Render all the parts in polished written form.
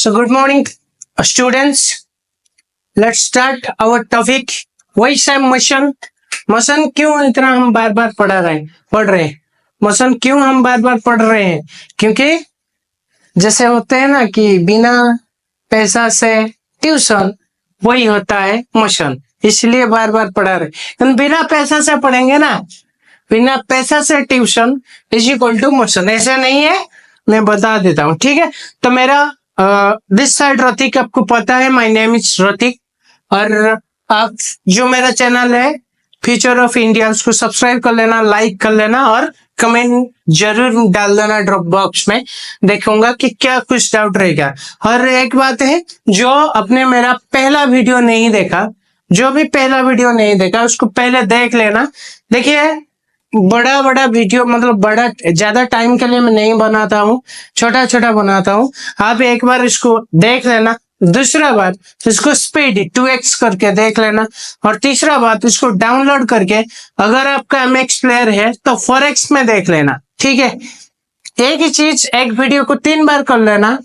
So good morning, students. Let's start our topic. Why same motion? Motion क्यों इतना हम बार बार पढ़ रहे हैं? मोशन क्यों हम बार बार पढ़ रहे हैं? क्योंकि जैसे होते हैं ना कि बिना पैसा से ट्यूशन, वही होता है मोशन, इसलिए बार बार पढ़ा रहे। बिना पैसा से पढ़ेंगे ना, बिना पैसा से tuition is equal to motion, ऐसा नहीं है, मैं बता देता हूँ। ठीक है, तो मेरा दिस साइड रतीक, आपको पता है माय नेम इज रतीक, और आप जो मेरा चैनल है फ्यूचर ऑफ इंडिया, उसको सब्सक्राइब कर लेना, लाइक कर लेना और कमेंट जरूर डाल देना ड्रॉप बॉक्स में। देखूंगा कि क्या कुछ डाउट रहेगा। और एक बात है, जो आपने मेरा पहला वीडियो नहीं देखा, जो भी पहला वीडियो नहीं देखा उसको पहले देख लेना। देखिए, बड़ा बड़ा वीडियो मतलब बड़ा ज्यादा टाइम के लिए मैं नहीं बनाता हूँ, छोटा छोटा बनाता हूँ। आप एक बार इसको देख लेना, दूसरा बात इसको स्पीड 2x करके देख लेना, और तीसरा बात इसको डाउनलोड करके अगर आपका MX प्लेयर है तो 4x में देख लेना। ठीक है, एक ही चीज एक वीडियो को 3 बार कर लेना,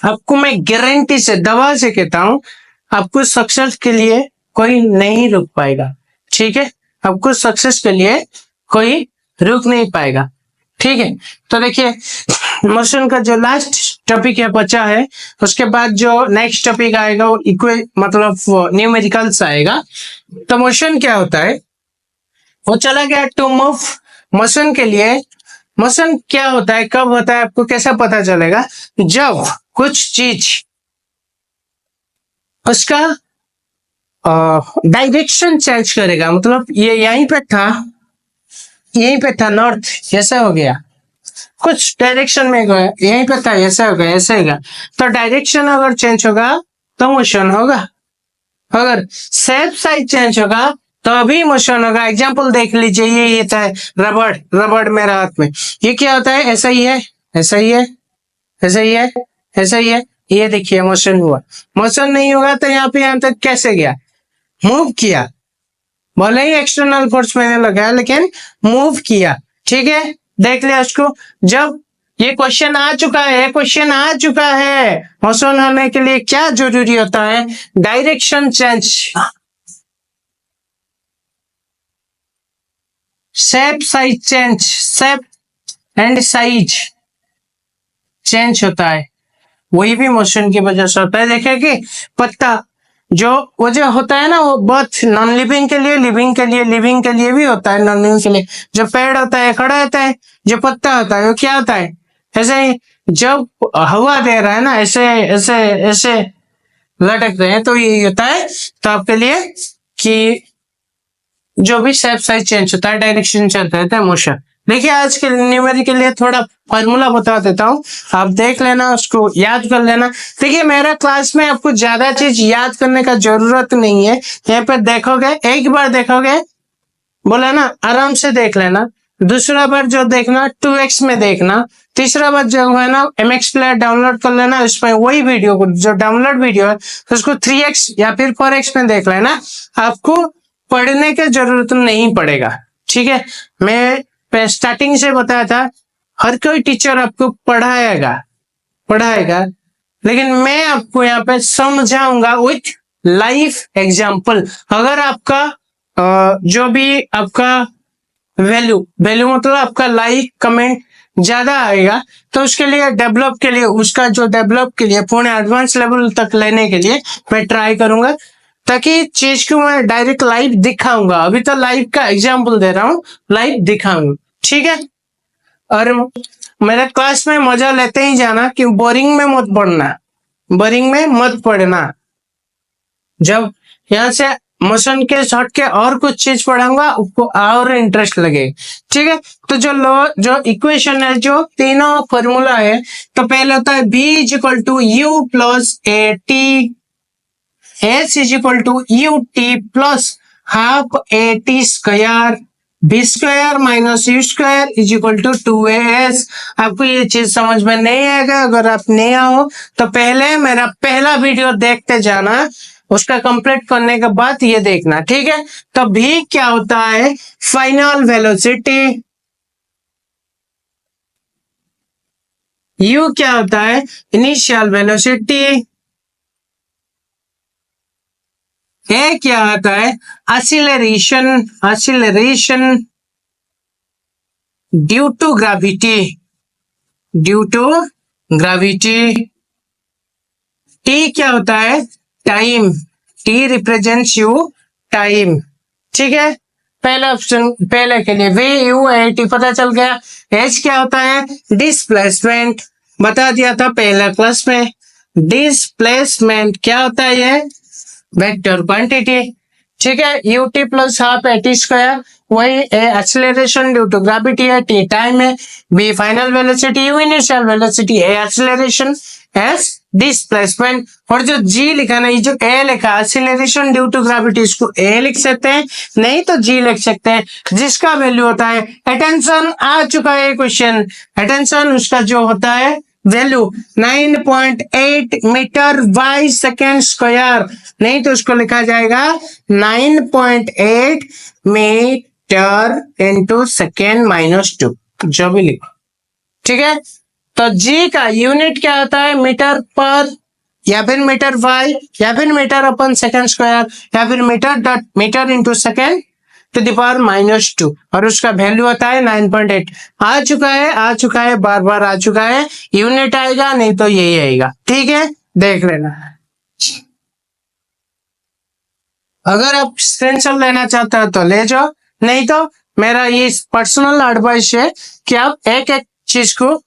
आपको मैं गारंटी से, दवा से कहता हूँ, आपको सक्सेस के लिए कोई नहीं रुक पाएगा। ठीक है, आपको सक्सेस के लिए कोई रुक नहीं पाएगा। ठीक है, तो देखिए मोशन का जो लास्ट टॉपिक है बचा है, उसके बाद जो नेक्स्ट टॉपिक आएगा वो मतलब न्यूमेरिकल्स आएगा। तो मोशन क्या होता है, वो चला गया टू मूव। मोशन के लिए, मोशन क्या होता है, कब होता है, आपको कैसा पता चलेगा? जब कुछ चीज उसका डायरेक्शन चेंज करेगा। मतलब ये यहीं पे था नॉर्थ, ऐसा हो गया, कुछ डायरेक्शन में गया, यहीं पे था, ऐसा हो गया, ऐसा होगा। तो डायरेक्शन अगर चेंज होगा तो मोशन होगा, अगर शेप साइज चेंज होगा तो अभी मोशन होगा। एग्जांपल देख लीजिए, ये था रबड़ मेरे हाथ में, ये क्या होता है, ऐसा ही है, ऐसा ही है, ऐसा ही है, ऐसा ही है। ये देखिए मोशन हुआ। मोशन नहीं होगा तो यहाँ पे यहाँ तक कैसे गया? मूव किया, भले ही एक्सटर्नल फोर्स मैंने लगाया लेकिन मूव किया। ठीक है, देख लिया उसको। जब ये क्वेश्चन आ चुका है, मोशन होने के लिए क्या जरूरी होता है? Direction change, shape size change, shape and size change होता है, वही भी मोशन की वजह से होता है। देखिए कि पत्ता जो होता है ना, वो बहुत नॉन लिविंग के लिए, लिविंग के लिए भी होता है, नॉन लिविंग के लिए। जो पेड़ होता है खड़ा होता है, जो पत्ता होता है वो क्या होता है, ऐसे ही जब हवा दे रहा है ना, ऐसे ऐसे ऐसे लटक रहे हैं, तो ये होता है। तो आपके लिए कि जो भी शेप साइज चेंज होता है, डायरेक्शन चेंज होता है, मोशन। देखिए, आज के न्यूमेरिकल के लिए थोड़ा फॉर्मूला बता देता हूँ, आप देख लेना, उसको याद कर लेना। देखिए, मेरा क्लास में आपको ज्यादा चीज याद करने का जरूरत नहीं है। यहाँ पे देखोगे, एक बार देखोगे, बोला ना, आराम से देख लेना। दूसरा बार जो देखना 2x में देखना। तीसरा बार जो है ना, MX प्लेयर डाउनलोड कर लेना, उसमें वही वीडियो को, जो डाउनलोड वीडियो है उसको 3x या फिर 4x में देख लेना। आपको पढ़ने की जरूरत नहीं पड़ेगा। ठीक है, मैं स्टार्टिंग से बताया था, हर कोई टीचर आपको पढ़ाएगा, लेकिन मैं आपको यहाँ पे समझाऊंगा विथ लाइफ एग्जाम्पल। अगर आपका जो भी आपका वैल्यू मतलब आपका लाइक कमेंट ज्यादा आएगा, तो उसके लिए डेवलप के लिए, उसका जो डेवलप के लिए पूरे एडवांस लेवल तक लेने के लिए मैं ट्राई करूंगा, ताकि चीज को मैं डायरेक्ट लाइव दिखाऊंगा। अभी तो लाइव का एग्जाम्पल दे रहा हूँ, लाइव दिखाऊंगा। ठीक है, और मेरे क्लास में मजा लेते ही जाना, कि बोरिंग में मत पढ़ना। जब यहाँ से मोशन के हट के और कुछ चीज पढ़ाऊंगा, आपको और इंटरेस्ट लगे। ठीक है, तो जो इक्वेशन है, जो तीनों फॉर्मूला है, तो पहले होता है B is equal to U plus AT, S is equal to UT plus half AT square, B square minus U square is equal to 2AS। आपको ये चीज समझ में नहीं आएगा, अगर आप नए हो तो पहले मेरा पहला वीडियो देखते जाना, उसका कंप्लीट करने के बाद ये देखना। ठीक है, तो भी क्या होता है, फाइनल वेलोसिटी यू क्या होता है? Initial velocity. ए क्या होता है? Acceleration. Acceleration due to gravity. Due to gravity. T क्या होता है? Time. T represents you time. ठीक है, पहला ऑप्शन पहले के लिए वी यू ए टी पता चल गया। एच क्या होता है? डिस्प्लेसमेंट, बता दिया था पहला क्लास में। डिस्प्लेसमेंट क्या होता है? ये वेक्टर क्वांटिटी। ठीक है, U T plus half A T square, वही एक्सीलरेशन ड्यू टू ग्रेविटी है, टी टाइम है, B final velocity, U initial velocity, A acceleration, S displacement. और जो जी लिखा ना, ये जो ए लिखा एक्सीलरेशन ड्यू टू ग्रेविटी, इसको ए लिख सकते हैं, नहीं तो जी लिख सकते हैं, जिसका वैल्यू होता है, अटेंशन आ चुका है क्वेश्चन, अटेंशन उसका जो होता है value 9.8 metre by second square, नहीं तो उसको लिखा जाएगा 9.8 मीटर इंटू सेकेंड -2, जो भी लिखो। ठीक है, तो जी का यूनिट क्या होता है? मीटर पर, या फिर मीटर बाई, या फिर मीटर अपन सेकेंड स्क्वायर, या फिर metre into second to the power -2, और उसका वैल्यू होता है 9.8। आ चुका है, बार बार आ चुका है। यूनिट आएगा, नहीं तो यही आएगा। ठीक है, देख लेना। अगर आप स्क्रीनशॉट लेना चाहते हो तो ले जाओ, नहीं तो मेरा ये पर्सनल एडवाइस है कि आप एक एक चीज को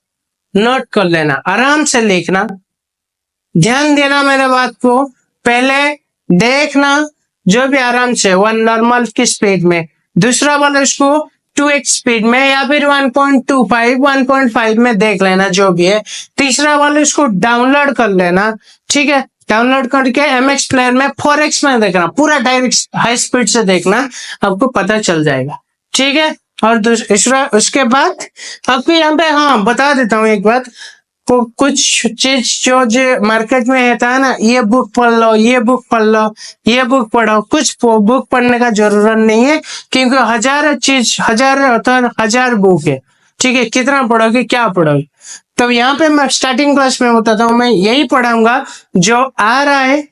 नोट कर लेना, आराम से लिखना, ध्यान देना मेरे बात को, पहले देखना जो भी आराम से, वन नॉर्मल की स्पीड में, दूसरा वाला उसको 2x स्पीड में, या फिर 1.25 1.5 में देख लेना जो भी है, तीसरा वाला उसको डाउनलोड कर लेना। ठीक है, डाउनलोड करके MX प्लेयर में 4x में देखना, पूरा डायरेक्ट हाई स्पीड से देखना, आपको पता चल जाएगा। ठीक है, और दूसरा उसके बाद आपको यहाँ पे हाँ बता देता हूँ एक बात, कुछ चीज जो मार्केट में रहता है ना, ये बुक पढ़ लो, ये बुक पढ़ लो, ये बुक पढ़ो, कुछ बुक पढ़ने का जरूरत नहीं है, क्योंकि हजार बुक है। ठीक है, कितना पढ़ोगे, क्या पढ़ोगे? तो यहाँ पे मैं स्टार्टिंग क्लास में बताता हूँ, मैं यही पढ़ाऊंगा जो आ रहा है,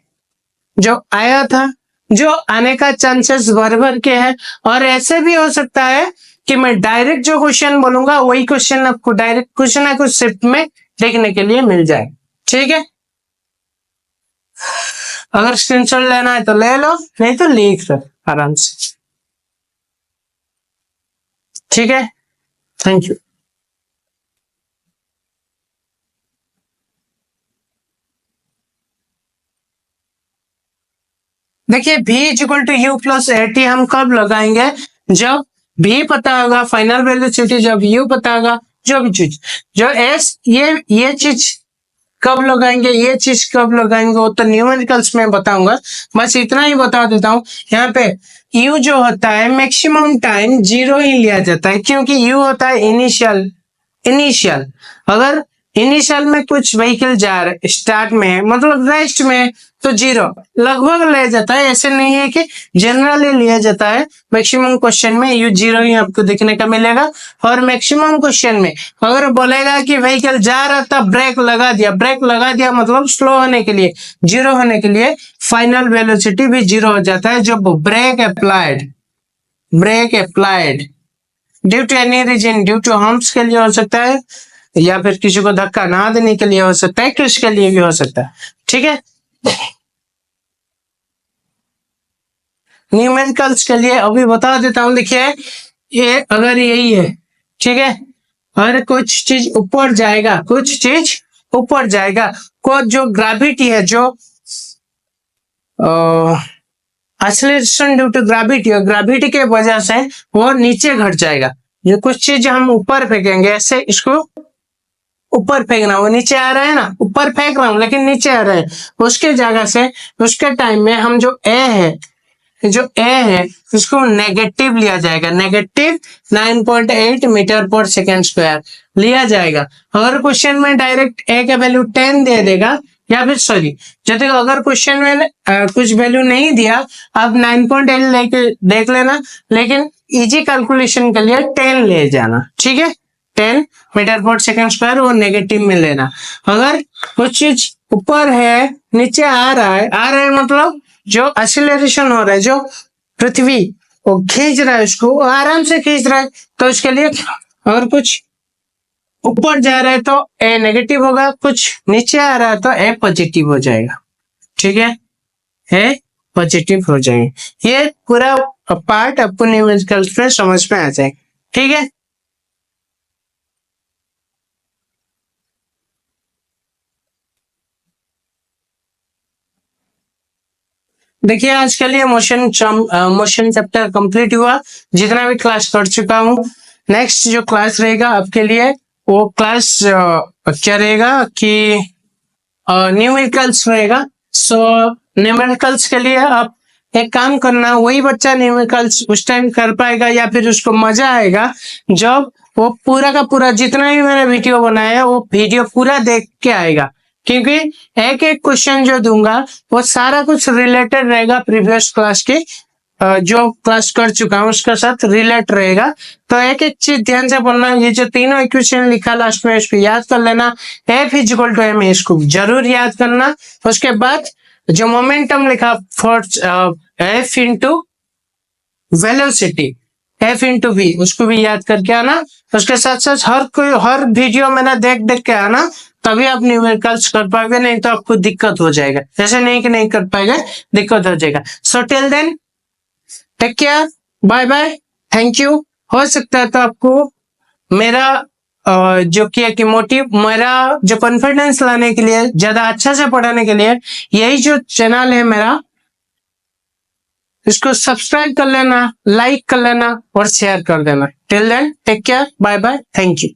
जो आया था, जो आने का चांसेस भर के है, और ऐसे भी हो सकता है कि मैं डायरेक्ट जो क्वेश्चन बोलूंगा वही क्वेश्चन आपको डायरेक्ट कुछ ना कुछ शिफ्ट में देखने के लिए मिल जाए। ठीक है, अगर स्क्रीनशॉट लेना है तो ले लो, नहीं तो लिख लो आराम से। ठीक है, थैंक यू। देखिए v equal to U plus A T हम कब लगाएंगे? जब v पता होगा, फाइनल वेलोसिटी, जब u पता होगा, जो भी चीज, जो s, ये चीज कब लगाएंगे, ये चीज कब लगाएंगे, वो तो न्यूमेरिकल्स में बताऊंगा, बस इतना ही बता देता हूँ। यहाँ पे u जो होता है मैक्सिमम टाइम 0 ही लिया जाता है, क्योंकि u होता है इनिशियल। अगर इनिशियल में कुछ व्हीकल जा रहे, स्टार्ट में मतलब रेस्ट में, तो 0 लगभग लिया जाता है, ऐसे नहीं है कि जनरली लिया जाता है। मैक्सिमम क्वेश्चन में यू 0 ही आपको देखने का मिलेगा, और मैक्सिमम क्वेश्चन में अगर बोलेगा कि व्हीकल जा रहा था, ब्रेक लगा दिया मतलब स्लो होने के लिए, 0 होने के लिए, फाइनल वेलोसिटी भी 0 हो जाता है जब brake applied due to any reason, due to humps के लिए हो सकता है, या फिर किसी को धक्का ना देने के लिए हो सकता है, किसके लिए भी हो सकता है। ठीक है, न्यूमेरिकल्स के लिए अभी बता देता हूं। देखिए, ये अगर यही है, ठीक है, और कुछ चीज ऊपर जाएगा, को जो ग्रेविटी है, जो एक्सीलरेशन ड्यू टू ग्रेविटी के वजह से वो नीचे घट जाएगा। ये कुछ चीज हम ऊपर फेंकेंगे, ऐसे इसको ऊपर फेंकना, वो नीचे आ रहा है ना, ऊपर फेंक रहा हूं लेकिन नीचे आ रहा है, उसके जगह से उसके टाइम में हम जो ए है उसको नेगेटिव लिया जाएगा, नेगेटिव 9.8 मीटर पर सेकेंड स्क्वायर लिया जाएगा। अगर क्वेश्चन में डायरेक्ट ए का वैल्यू 10 दे देगा, या फिर सॉरी, जब तक अगर क्वेश्चन में कुछ वैल्यू नहीं दिया, आप 9.8 लेके देख लेना, लेकिन इजी कैलकुलेशन के लिए 10 ले जाना। ठीक है, 10 मीटर पर सेकंड स्क्वायर, वो नेगेटिव में लेना। अगर कुछ चीज ऊपर है नीचे आ रहा है मतलब जो एक्सीलरेशन हो रहा है, जो पृथ्वी वो खींच रहा है उसको, वो आराम से खींच रहा है, तो उसके लिए अगर कुछ ऊपर जा रहा है तो ए नेगेटिव होगा, कुछ नीचे आ रहा है तो ए पॉजिटिव हो जाएगा। ठीक है, ए पॉजिटिव हो जाएगा। ये पूरा पार्ट आपको न्यूमेरिकल्स में समझ में आ जाएगा। ठीक है, देखिए आज के लिए मोशन चैप्टर कंप्लीट हुआ, जितना भी क्लास कर चुका हूँ। नेक्स्ट जो क्लास रहेगा आपके लिए, वो क्लास क्या रहेगा कि न्यूमेरिकल्स रहेगा। सो न्यूमेरिकल्स के लिए आप एक काम करना, वही बच्चा न्यूमेरिकल्स उस टाइम कर पाएगा या फिर उसको मजा आएगा जब वो पूरा का पूरा जितना भी मैंने वीडियो बनाया है वो वीडियो पूरा देख के आएगा, क्योंकि एक एक क्वेश्चन जो दूंगा वो सारा कुछ रिलेटेड रहेगा प्रीवियस क्लास के जो क्लास कर चुका हूँ उसके साथ रिलेट रहेगा। तो एक एक चीज ध्यान से बोलना, ये जो तीनों इक्वेशन लिखा लास्ट में इसको याद कर लेना। एफ इक्वल टू एम, इसको जरूर याद करना। उसके बाद जो मोमेंटम लिखा for F into velocity, F into V, उसको भी याद करके आना। उसके साथ साथ हर वीडियो मैंने देख देख के आना, तभी आप न्यूमेरिकल्स कर पाओगे, नहीं तो आपको दिक्कत हो जाएगा। जैसे नहीं कि नहीं कर पाएगा, दिक्कत हो जाएगा। So till then take care, bye bye, thank you. हो सकता है तो आपको मेरा जो किया कि मोटिव, मेरा जो कॉन्फिडेंस लाने के लिए, ज्यादा अच्छा से पढ़ाने के लिए, यही जो चैनल है मेरा, इसको सब्सक्राइब कर लेना, लाइक कर लेना और शेयर कर देना। Till then take care, bye bye, thank you.